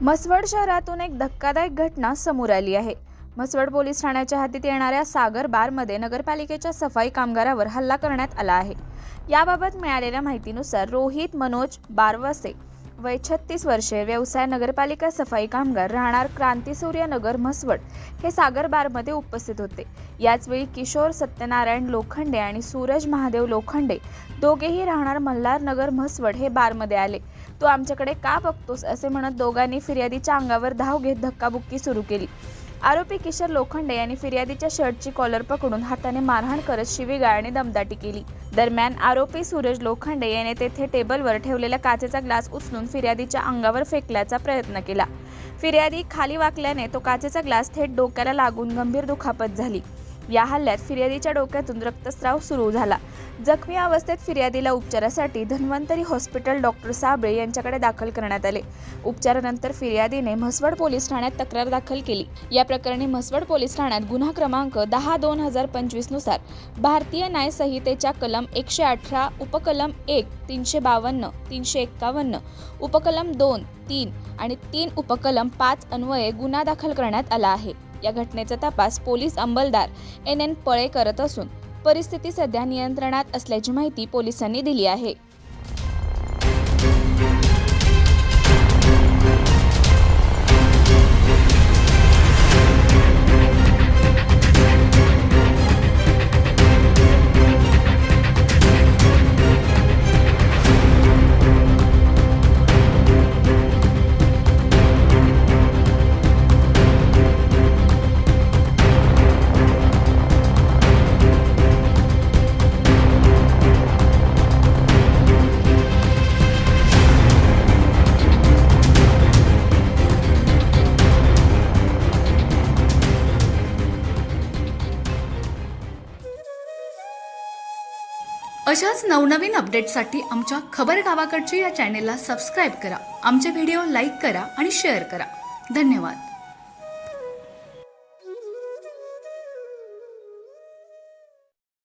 म्हसवड शहरातून एक धक्कादायक घटना समोर आली आहे। म्हसवड पोलीस ठाण्याच्या हद्दीत येणाऱ्या सागर बारमध्ये नगरपालिकेच्या सफाई कामगारावर हल्ला करण्यात आला आहे। याबाबत मिळालेल्या माहितीनुसार रोहित मनोज बारवसे वय 36 वर्षे, व्यवसाय नगरपालिका सफाई कामगार, राहणार क्रांतीसूर्य नगर म्हसवड हे सागर बारमध्ये उपस्थित होते। याचवेळी किशोर सत्यनारायण लोखंडे आणि सूरज महादेव लोखंडे दोघेही राहणार मल्हार नगर म्हसवड हे बारमध्ये आले। तू आमच्याकडे का बघतोस असे म्हणत दोघांनी फिर्यादीच्या अंगावर धाव घेत धक्काबुक्की सुरू केली। आरोपी किशोर लोखंडे यांनी फिर्यादीच्या शर्टची कॉलर पकडून हाताने मारहाण करत शिवीगाळ आणि दमदाटी केली। दरम्यान आरोपी सूरज लोखंडे याने तेथे टेबलवर ठेवलेला काचेचा ग्लास उचलून फिर्यादीच्या अंगावर फेकण्याचा प्रयत्न केला। फिर्यादी खाली वाकल्याने तो काचेचा ग्लास थेट डोक्याला लागून गंभीर दुखापत झाली। या हल्ल्यात फिर्यादीच्या डोक्यातून रक्तस्राव सुरू झाला। जखमी अवस्थेत फिर्यादीला उपचारासाठी धन्वंतरी हॉस्पिटल डॉक्टर साबळे यांच्याकडे दाखल करण्यात आले। उपचारानंतर फिर्यादीने म्हसवड पोलीस ठाण्यात तक्रार दाखल केली। या प्रकरणी म्हसवड पोलीस ठाण्यात गुन्हा क्रमांक 10/2025 नुसार भारतीय न्याय संहितेच्या कलम 118 उपकलम 1 352 351 उपकलम 2 3 आणि 3 उपकलम 5 अन्वये गुन्हा दाखल करण्यात आला आहे। या घटनेचा तपास पोलीस अंमलदार NN पळे करत असून परिस्थिती सध्या नियंत्रणात असल्याची माहिती पोलिसांनी दिली आहे। अशाच नवनवीन अपडेट्ससाठी आमच्या खबर गावाकडची या चॅनेलला सबस्क्राईब करा, आमचे व्हिडिओ लाईक करा आणि शेअर करा। धन्यवाद।